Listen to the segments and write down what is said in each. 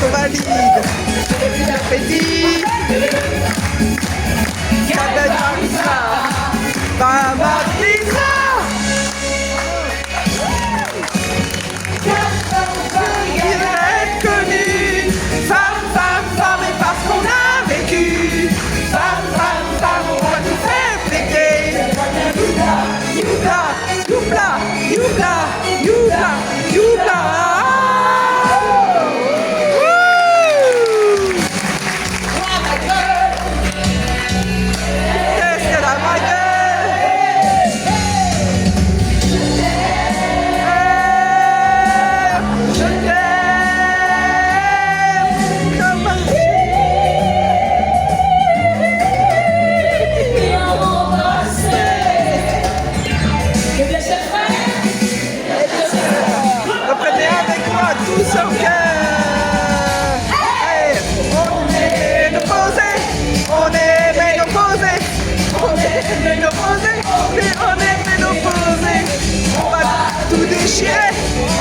qu'on valide. Petit. Mama Pizza. Il est connu. Femme, femme, femme, et parce qu'on a vécu. Femme, femme, femme, on va tout faire péter. Youpla, youpla, youpla, youpla, youpla.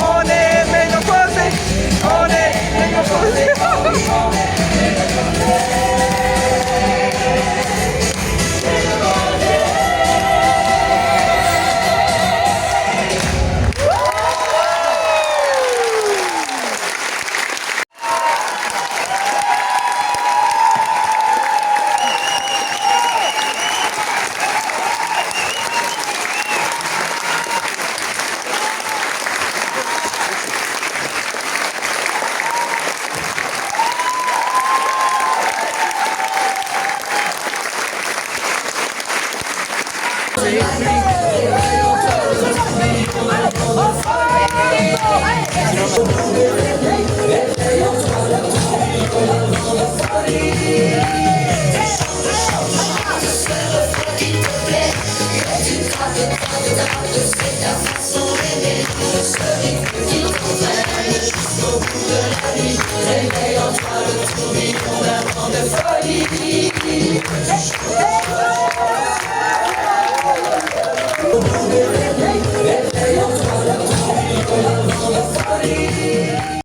On est ménopausés, on est ménopausés.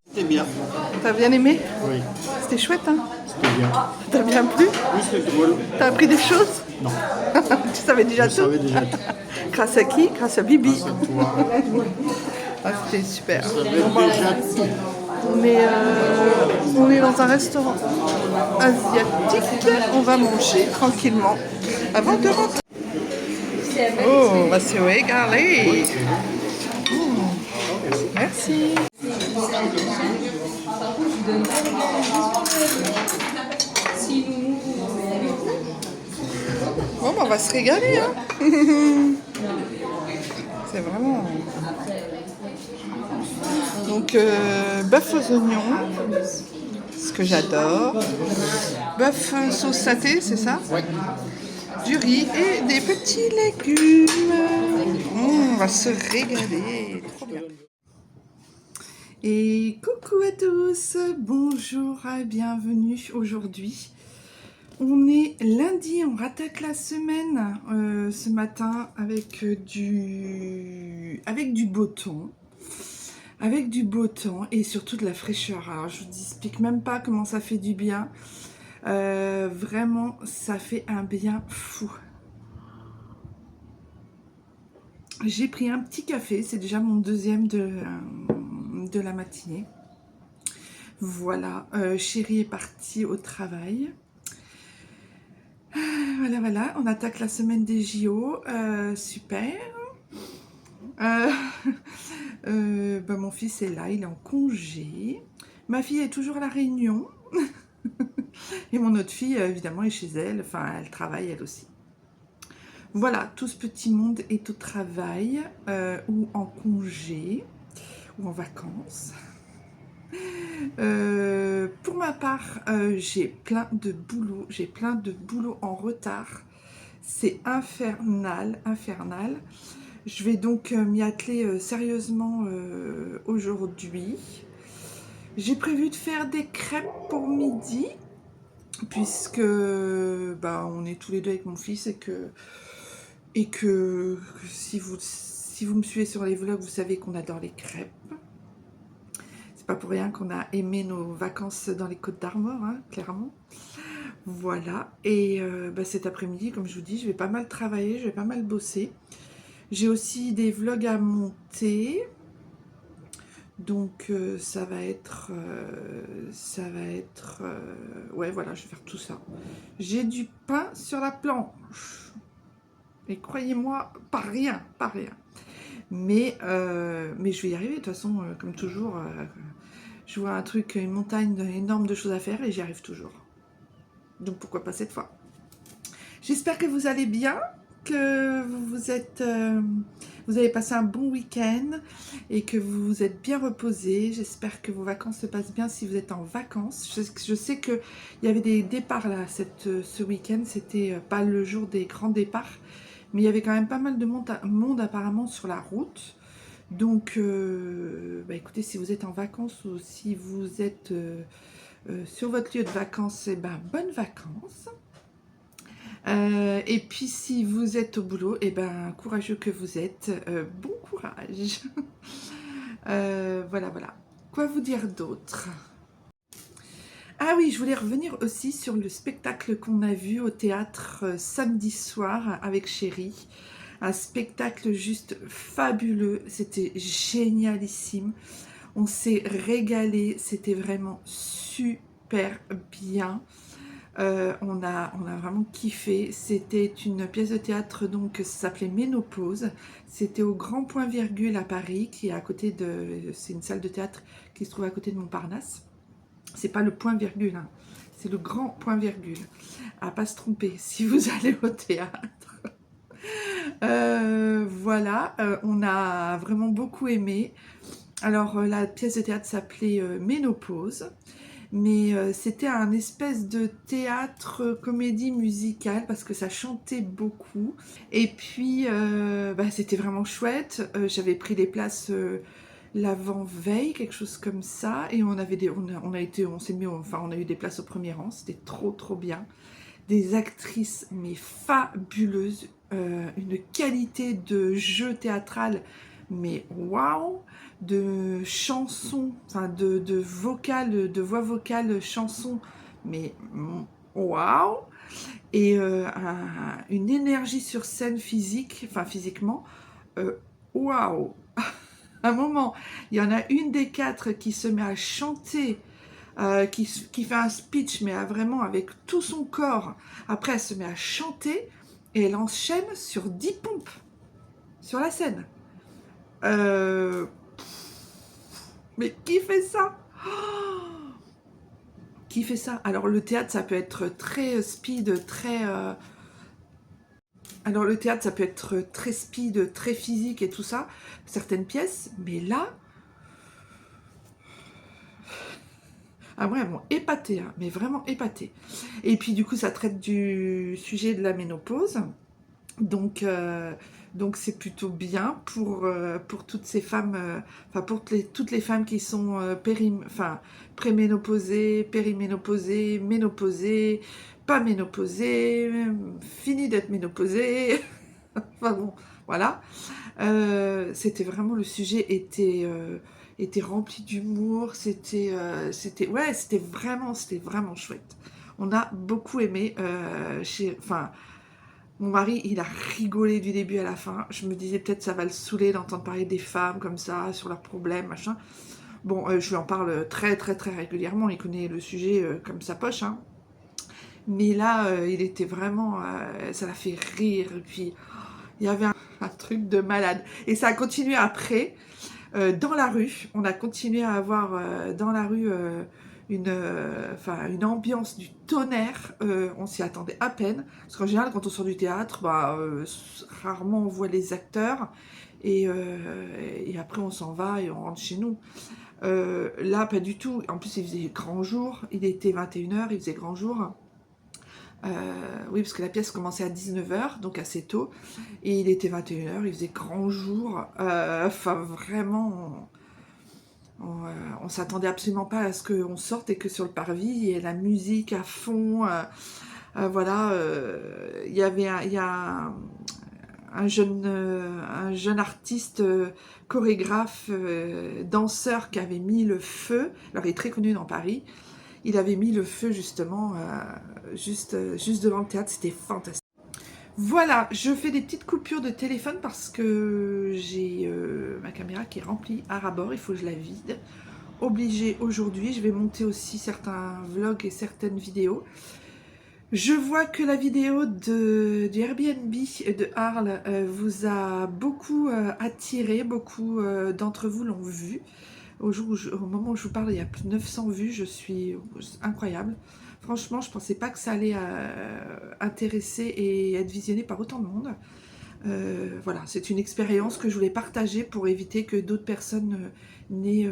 C'était bien. T'as bien aimé? Oui. C'était chouette, hein? C'était bien. T'as bien plu? Oui, c'était drôle. T'as appris des choses? Non. Tu savais déjà Je tout? savais déjà tout. Grâce à qui? Grâce à Bibi. Grâce à toi. Ah, c'était super. Je savais déjà tout. On est dans un restaurant asiatique. On va manger tranquillement avant de rentrer. Oh, on va se régaler. Merci. Bon, on va se régaler, hein. C'est vraiment... Donc, bœuf aux oignons, ce que j'adore. Bœuf sauce saté, c'est ça? Oui. Du riz et des petits légumes. On va se régaler. Trop bien. Et coucou à tous, bonjour et bienvenue aujourd'hui. On est lundi, on rattaque la semaine ce matin avec du beau temps. Avec du beau temps et surtout de la fraîcheur. Alors je vous explique même pas comment ça fait du bien. Vraiment, ça fait un bien fou. J'ai pris un petit café, c'est déjà mon deuxième de la matinée. Voilà, chérie est partie au travail. Voilà, on attaque la semaine des JO, super. Mon fils est là, il est en congé. Ma fille est toujours à la Réunion. Et mon autre fille, évidemment, est chez elle. Enfin, elle travaille elle aussi. Voilà, tout ce petit monde est au travail ou en congé ou en vacances. Pour ma part, j'ai plein de boulot en retard. C'est infernal. Je vais donc m'y atteler sérieusement aujourd'hui. J'ai prévu de faire des crêpes pour midi, puisque on est tous les deux avec mon fils et que si vous me suivez sur les vlogs, vous savez qu'on adore les crêpes. pas pour rien qu'on a aimé nos vacances dans les Côtes d'Armor, hein, clairement. Voilà, et cet après-midi, comme je vous dis, je vais pas mal travailler, je vais pas mal bosser. J'ai aussi des vlogs à monter, donc ça va être... ouais, voilà, je vais faire tout ça. J'ai du pain sur la planche. Et croyez-moi, pas rien, pas rien. Mais je vais y arriver, de toute façon, comme toujours. Je vois un truc, une montagne énorme de choses à faire et j'y arrive toujours. Donc pourquoi pas cette fois. J'espère que vous allez bien, que vous avez passé un bon week-end et que vous vous êtes bien reposé. J'espère que vos vacances se passent bien si vous êtes en vacances. Je sais qu'il y avait des départs là ce week-end, c'était pas le jour des grands départs, mais il y avait quand même pas mal de monde apparemment sur la route. Donc, écoutez, si vous êtes en vacances ou si vous êtes sur votre lieu de vacances, bonnes vacances. Et puis, si vous êtes au boulot, courageux que vous êtes, bon courage. Voilà, voilà. Quoi vous dire d'autre? Ah oui, je voulais revenir aussi sur le spectacle qu'on a vu au théâtre samedi soir avec Chérie. Un spectacle juste fabuleux, c'était génialissime. On s'est régalé, c'était vraiment super bien. On a vraiment kiffé. C'était une pièce de théâtre donc ça s'appelait Ménopause. C'était au Grand Point Virgule à Paris, qui est à côté de. C'est une salle de théâtre qui se trouve à côté de Montparnasse. C'est pas le point virgule, hein. C'est le Grand Point Virgule. À pas se tromper si vous allez au théâtre. Voilà, on a vraiment beaucoup aimé. Alors la pièce de théâtre s'appelait Ménopause, mais c'était un espèce de théâtre comédie musicale parce que ça chantait beaucoup. Et puis c'était vraiment chouette. J'avais pris des places l'avant-veille, quelque chose comme ça, et on avait on a eu des places au premier rang. C'était trop trop bien. Des actrices mais fabuleuses, une qualité de jeu théâtral mais waouh, de chansons, enfin de voix vocales chansons mais waouh, et une énergie sur scène physiquement, waouh. À un moment, il y en a une des quatre qui se met à chanter, qui fait un speech, mais vraiment avec tout son corps. Après, elle se met à chanter et elle enchaîne sur 10 pompes sur la scène. Mais qui fait ça? Qui fait ça? Alors, le théâtre, ça peut être très speed, Alors, le théâtre, ça peut être très speed, très physique et tout ça, certaines pièces, mais là... Ah ouais, elles m'ont épatée, hein, mais vraiment épatée. Et puis du coup, ça traite du sujet de la ménopause. Donc c'est plutôt bien pour toutes ces femmes, pour toutes les femmes qui sont préménopausées, périménopausées, ménopausées, pas ménopausées, fini d'être ménopausées. Enfin bon, voilà. C'était vraiment, le sujet était rempli d'humour, c'était vraiment chouette. On a beaucoup aimé. Mon mari, il a rigolé du début à la fin. Je me disais peut-être ça va le saouler d'entendre parler des femmes comme ça, sur leurs problèmes, machin. Bon, je lui en parle très très très régulièrement, il connaît le sujet comme sa poche, hein. Mais là, il était vraiment... ça l'a fait rire, et puis il y avait un truc de malade. Et ça a continué après, dans la rue. On a continué à avoir dans la rue une ambiance du tonnerre. On s'y attendait à peine. Parce qu'en général, quand on sort du théâtre, rarement on voit les acteurs. Et après, on s'en va et on rentre chez nous. Là, pas du tout. En plus, il faisait grand jour. Il était 21h, il faisait grand jour. Oui, parce que la pièce commençait à 19h, donc assez tôt, et il était 21h, il faisait grand jour. Vraiment, on s'attendait absolument pas à ce qu'on sorte et que sur le parvis, il y ait la musique à fond. Voilà, il y a un jeune artiste, chorégraphe, danseur qui avait mis le feu. Alors il est très connu dans Paris. Il avait mis le feu justement juste devant le théâtre, c'était fantastique. Voilà, je fais des petites coupures de téléphone parce que j'ai ma caméra qui est remplie à ras-bord, il faut que je la vide. Obligée aujourd'hui, je vais monter aussi certains vlogs et certaines vidéos. Je vois que la vidéo du Airbnb de Arles vous a beaucoup attiré, beaucoup d'entre vous l'ont vu. Au moment où je vous parle, il y a plus de 900 vues, je suis incroyable. Franchement, je ne pensais pas que ça allait intéresser et être visionné par autant de monde. Voilà, c'est une expérience que je voulais partager pour éviter que d'autres personnes n'aient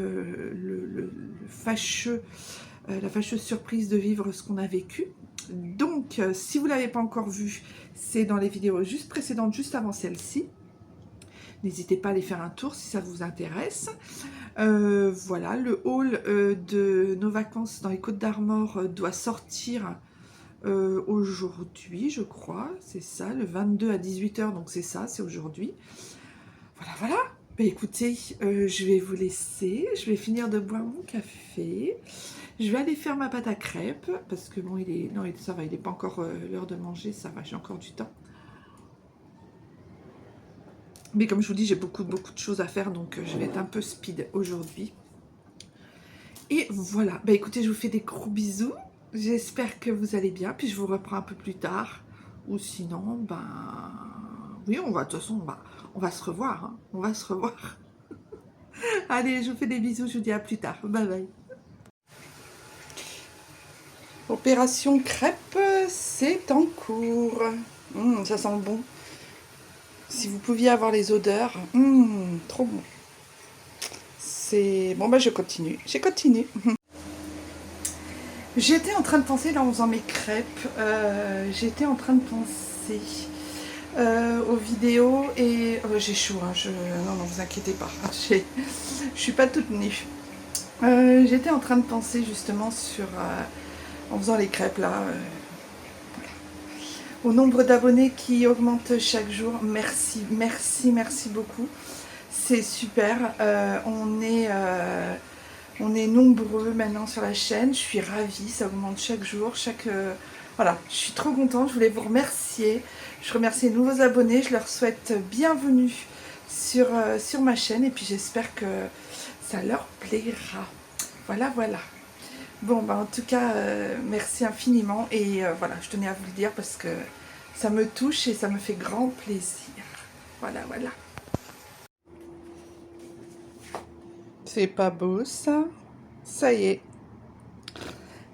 la fâcheuse surprise de vivre ce qu'on a vécu. Donc, si vous ne l'avez pas encore vu, c'est dans les vidéos juste précédentes, juste avant celle-ci. N'hésitez pas à aller faire un tour si ça vous intéresse. Voilà, le haul de nos vacances dans les Côtes d'Armor doit sortir aujourd'hui, je crois. C'est ça, le 22 à 18 h, donc c'est ça, c'est aujourd'hui. Voilà, voilà. Bah, écoutez, je vais vous laisser. Je vais finir de boire mon café. Je vais aller faire ma pâte à crêpes parce que bon, ça va, il n'est pas encore l'heure de manger, ça va, j'ai encore du temps. Mais comme je vous dis, j'ai beaucoup de choses à faire, donc je vais être un peu speed aujourd'hui. Et voilà, bah écoutez, je vous fais des gros bisous. J'espère que vous allez bien, puis je vous reprends un peu plus tard. Ou sinon, ben... oui, de toute façon, on va se revoir, hein. On va se revoir. Allez, je vous fais des bisous, je vous dis à plus tard. Bye bye. Opération crêpe, c'est en cours. Ça sent bon. Si vous pouviez avoir les odeurs, trop bon. C'est bon, bah je continue. J'ai continué. J'étais en train de penser, là en faisant mes crêpes, j'étais en train de penser aux vidéos et j'ai chaud. Hein, non, vous inquiétez pas. Je suis pas toute nue. J'étais en train de penser justement sur en faisant les crêpes là. Au nombre d'abonnés qui augmente chaque jour. Merci, merci, merci beaucoup. C'est super. On est nombreux maintenant sur la chaîne. Je suis ravie. Ça augmente chaque jour. Voilà, je suis trop contente. Je voulais vous remercier. Je remercie les nouveaux abonnés. Je leur souhaite bienvenue sur ma chaîne. Et puis j'espère que ça leur plaira. Voilà, voilà. Bon, bah en tout cas, merci infiniment et voilà, je tenais à vous le dire parce que ça me touche et ça me fait grand plaisir. Voilà, voilà. C'est pas beau ça? Ça y est.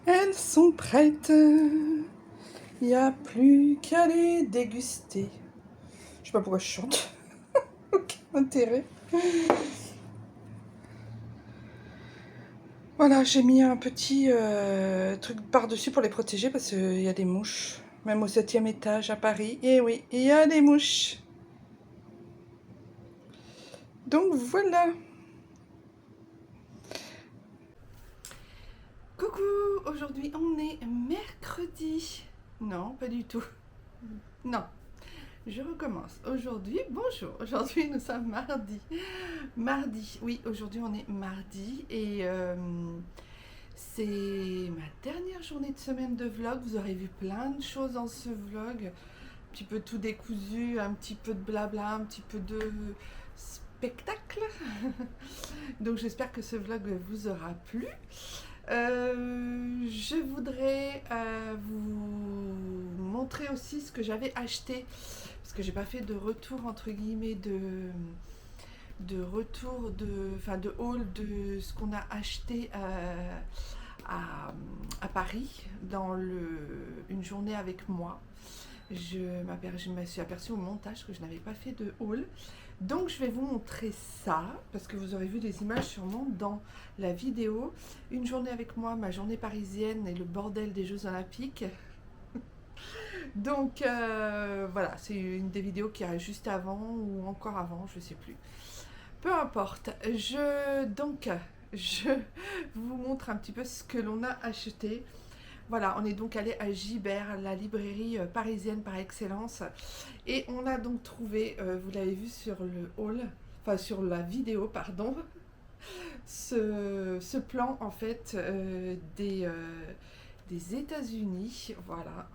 Elles sont prêtes. Il n'y a plus qu'à les déguster. Je sais pas pourquoi je chante. Aucun intérêt. Voilà, j'ai mis un petit truc par-dessus pour les protéger parce qu'il y a des mouches. Même au 7e étage à Paris. Et oui, il y a des mouches. Donc voilà. Coucou, aujourd'hui on est mercredi. Non, pas du tout. Non. Je recommence. Aujourd'hui, bonjour. Aujourd'hui, nous sommes mardi. Mardi, oui, aujourd'hui on est mardi et c'est ma dernière journée de semaine de vlog. Vous aurez vu plein de choses dans ce vlog. Un petit peu tout décousu, un petit peu de blabla, un petit peu de spectacle. Donc j'espère que ce vlog vous aura plu. Je voudrais vous montrer aussi ce que j'avais acheté parce que j'ai pas fait de retour entre guillemets de haul de ce qu'on a acheté à Paris dans une journée avec moi. Je me suis aperçue au montage que je n'avais pas fait de haul. Donc je vais vous montrer ça, parce que vous aurez vu des images sûrement dans la vidéo. Une journée avec moi, ma journée parisienne et le bordel des Jeux Olympiques. Donc voilà, c'est une des vidéos qui a juste avant ou encore avant, je ne sais plus. Peu importe, je vous montre un petit peu ce que l'on a acheté. Voilà, on est donc allé à Gibert, la librairie parisienne par excellence. Et on a donc trouvé, vous l'avez vu sur le haul, enfin sur la vidéo, pardon, ce plan en fait des États-Unis. Voilà.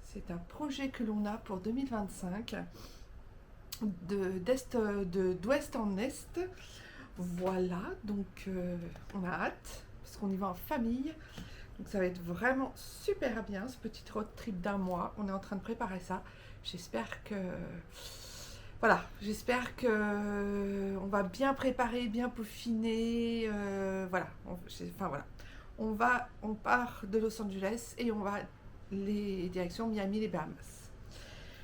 C'est un projet que l'on a pour 2025, d'ouest en est. Voilà, donc on a hâte, parce qu'on y va en famille. Donc ça va être vraiment super bien, ce petit road trip d'1 mois. On est en train de préparer ça. J'espère que... Voilà, j'espère que on va bien préparer, bien peaufiner. Voilà, enfin voilà. On part de Los Angeles et on va les directions Miami, les Bahamas.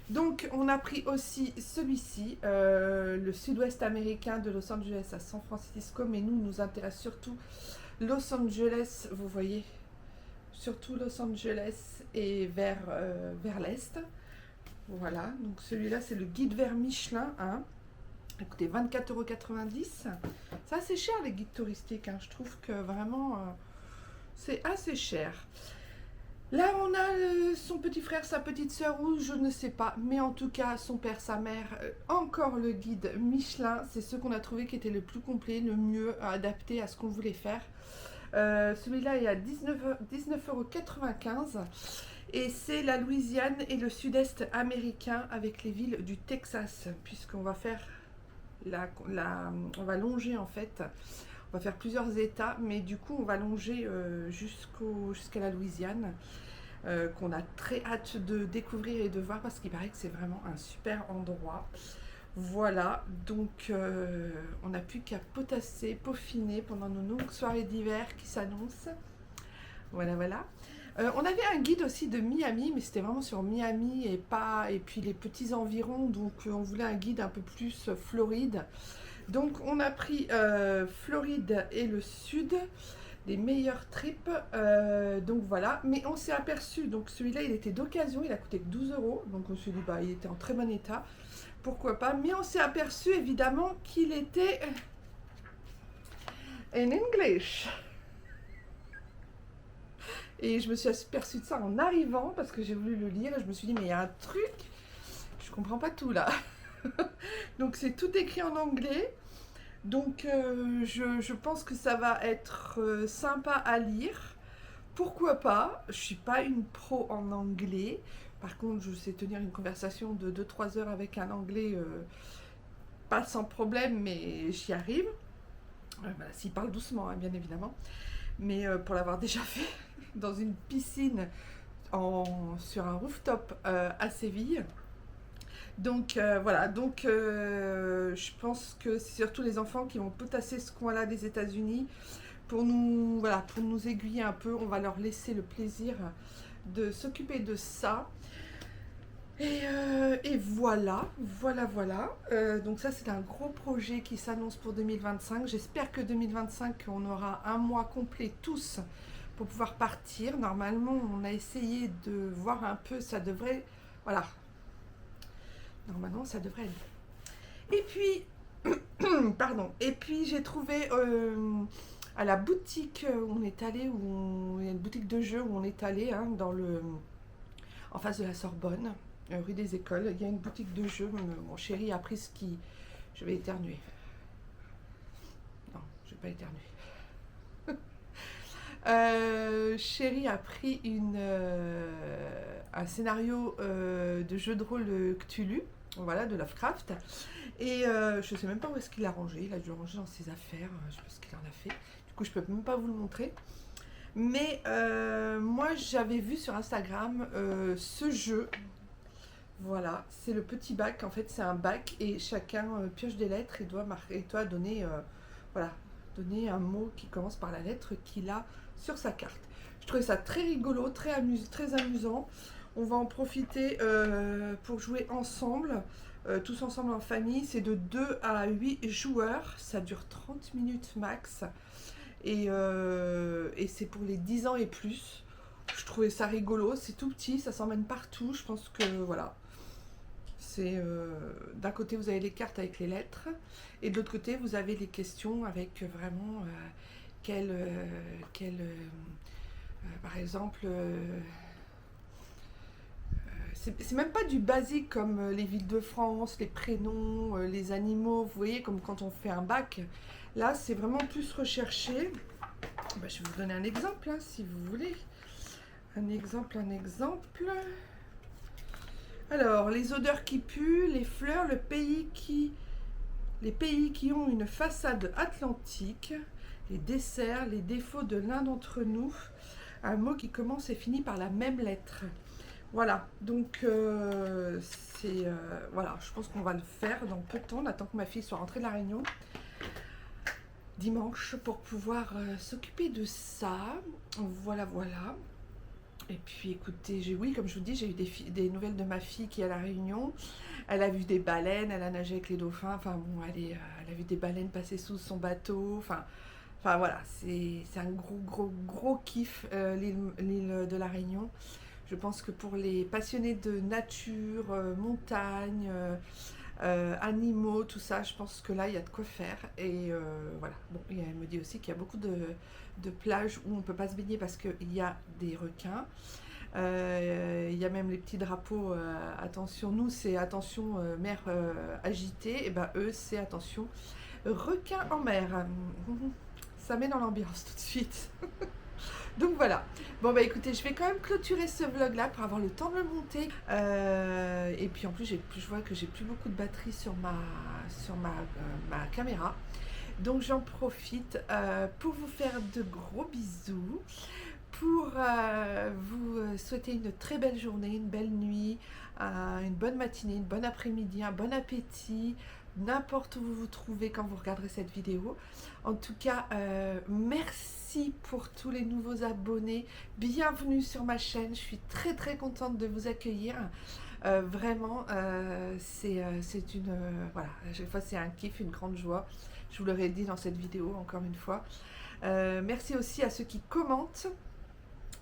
Donc on a pris aussi celui-ci, le sud-ouest américain de Los Angeles à San Francisco, mais nous intéresse surtout Los Angeles, vous voyez, surtout Los Angeles et vers l'est. Voilà, donc celui-là c'est le guide vers Michelin, hein. Écoutez, 24,90 €. C'est assez cher les guides touristiques, hein. Je trouve que vraiment c'est assez cher. Là, on a son petit frère, sa petite sœur, ou je ne sais pas, mais en tout cas, son père, sa mère, encore le guide Michelin. C'est ce qu'on a trouvé qui était le plus complet, le mieux adapté à ce qu'on voulait faire. Celui-là est à 19,95 € et c'est la Louisiane et le sud-est américain avec les villes du Texas, puisqu'on va faire on va longer en fait. On va faire plusieurs états, mais du coup, on va longer jusqu'à la Louisiane, qu'on a très hâte de découvrir et de voir parce qu'il paraît que c'est vraiment un super endroit. Voilà, donc on n'a plus qu'à potasser, peaufiner pendant nos longues soirées d'hiver qui s'annoncent. Voilà, voilà. On avait un guide aussi de Miami, mais c'était vraiment sur Miami et puis les petits environs, donc on voulait un guide un peu plus Floride. Donc on a pris Floride et le sud, les meilleurs trips, donc voilà. Mais on s'est aperçu, donc celui-là il était d'occasion, il a coûté que 12 €, donc on s'est dit bah il était en très bon état, pourquoi pas. Mais on s'est aperçu évidemment qu'il était en English. Et je me suis aperçue de ça en arrivant parce que j'ai voulu le lire et je me suis dit mais il y a un truc, je comprends pas tout là. Donc c'est tout écrit en anglais. Donc je pense que ça va être sympa à lire. Pourquoi pas? Je suis pas une pro en anglais. Par contre, je sais tenir une conversation de 2-3 heures avec un anglais, pas sans problème, mais j'y arrive. Voilà, s'il parle doucement, hein, bien évidemment. Mais pour l'avoir déjà fait dans une piscine sur un rooftop à Séville. Donc voilà, donc je pense que c'est surtout les enfants qui vont potasser ce coin-là des États-Unis pour nous aiguiller un peu. On va leur laisser le plaisir de s'occuper de ça. Et voilà. Donc ça c'est un gros projet qui s'annonce pour 2025. J'espère que 2025 on aura un mois complet tous pour pouvoir partir. Normalement on a essayé de voir un peu, ça devrait, voilà. Normalement ça devrait être bon. Et puis, pardon, et puis j'ai trouvé à la boutique où on est allé, il y a une boutique de jeux où on est allé, hein, en face de la Sorbonne, rue des Écoles, il y a une boutique de jeux. Mon chéri a pris ce qui... Je vais éternuer. Non, je vais pas éternuer. Chéri a pris un scénario de jeu de rôle Cthulhu, voilà, de Lovecraft. Et je sais même pas où est-ce qu'il l'a rangé. Il a dû le ranger dans ses affaires. Je sais pas ce qu'il en a fait. Du coup, je peux même pas vous le montrer. Mais moi, j'avais vu sur Instagram ce jeu. Voilà, c'est le petit bac. En fait, c'est un bac et chacun pioche des lettres et doit donner, voilà, donner un mot qui commence par la lettre qu'il a sur sa carte. Je trouvais ça très rigolo, très amusant. On va en profiter pour jouer ensemble, tous ensemble en famille. C'est de 2 à 8 joueurs. Ça dure 30 minutes max. Et c'est pour les 10 ans et plus. Je trouvais ça rigolo. C'est tout petit, ça s'emmène partout. Je pense que voilà. C'est d'un côté vous avez les cartes avec les lettres et de l'autre côté vous avez les questions avec vraiment Par exemple, c'est même pas du basique comme les villes de France, les prénoms, les animaux, vous voyez, comme quand on fait un bac. Là, c'est vraiment plus recherché. Bah, je vais vous donner un exemple, hein, si vous voulez. Un exemple. Alors, les odeurs qui puent, les fleurs, les pays qui ont une façade atlantique, les desserts, les défauts de l'un d'entre nous, un mot qui commence et finit par la même lettre. Voilà, donc voilà, je pense qu'on va le faire dans peu de temps. On attend que ma fille soit rentrée de la Réunion dimanche pour pouvoir s'occuper de ça. Voilà, voilà. Et puis écoutez, oui, comme je vous dis, j'ai eu des nouvelles de ma fille qui est à la Réunion. Elle a vu des baleines, elle a nagé avec les dauphins. Enfin bon, elle a vu des baleines passer sous son bateau. Enfin voilà, c'est un gros kiff, l'île de la Réunion. Je pense que pour les passionnés de nature, montagne, animaux, tout ça, je pense que là, il y a de quoi faire. Et voilà. Bon, et elle me dit aussi qu'il y a beaucoup de plages où on ne peut pas se baigner parce qu'il y a des requins. Il y a même les petits drapeaux, attention, nous c'est attention mer agitée, et ben eux c'est attention requin en mer. Ça met dans l'ambiance tout de suite. Donc voilà. Bon bah écoutez, je vais quand même clôturer ce vlog là pour avoir le temps de le monter. Et puis en plus, je vois que j'ai plus beaucoup de batterie sur ma caméra. Donc j'en profite pour vous faire de gros bisous, pour vous souhaiter une très belle journée, une belle nuit, une bonne matinée, une bonne après-midi, un bon appétit, n'importe où vous vous trouvez quand vous regarderez cette vidéo. En tout cas, merci pour tous les nouveaux abonnés. Bienvenue sur ma chaîne. Je suis très contente de vous accueillir. Vraiment, c'est une... voilà, à chaque fois c'est un kiff, une grande joie. Je vous l'aurais dit dans cette vidéo, encore une fois. Merci aussi à ceux qui commentent.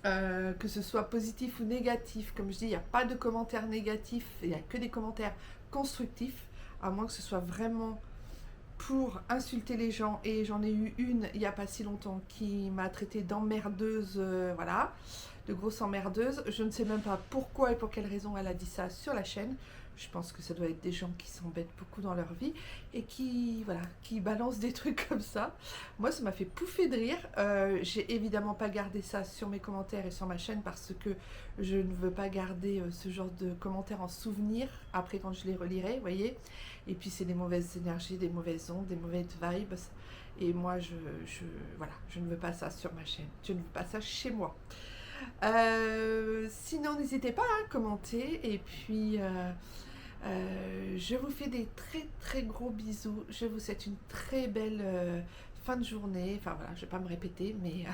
Que ce soit positif ou négatif, comme je dis, il n'y a pas de commentaires négatifs, il n'y a que des commentaires constructifs, à moins que ce soit vraiment pour insulter les gens. Et j'en ai eu une il n'y a pas si longtemps qui m'a traité d'emmerdeuse, voilà, de grosse emmerdeuse. Je ne sais même pas pourquoi et pour quelle raison elle a dit ça sur la chaîne. Je pense que ça doit être des gens qui s'embêtent beaucoup dans leur vie et qui, voilà, qui balancent des trucs comme ça. Moi, ça m'a fait pouffer de rire. J'ai évidemment pas gardé ça sur mes commentaires et sur ma chaîne parce que je ne veux pas garder ce genre de commentaires en souvenir après quand je les relirai, vous voyez. Et puis, c'est des mauvaises énergies, des mauvaises ondes, des mauvaises vibes. Et moi, voilà, je ne veux pas ça sur ma chaîne. Je ne veux pas ça chez moi. Sinon, n'hésitez pas à commenter et puis... je vous fais des très gros bisous. Je vous souhaite une très belle fin de journée. Enfin voilà, je vais pas me répéter, mais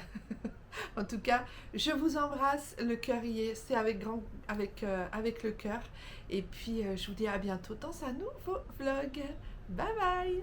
en tout cas, je vous embrasse. Le cœur y est, c'est avec le cœur. Et puis, je vous dis à bientôt dans un nouveau vlog. Bye bye.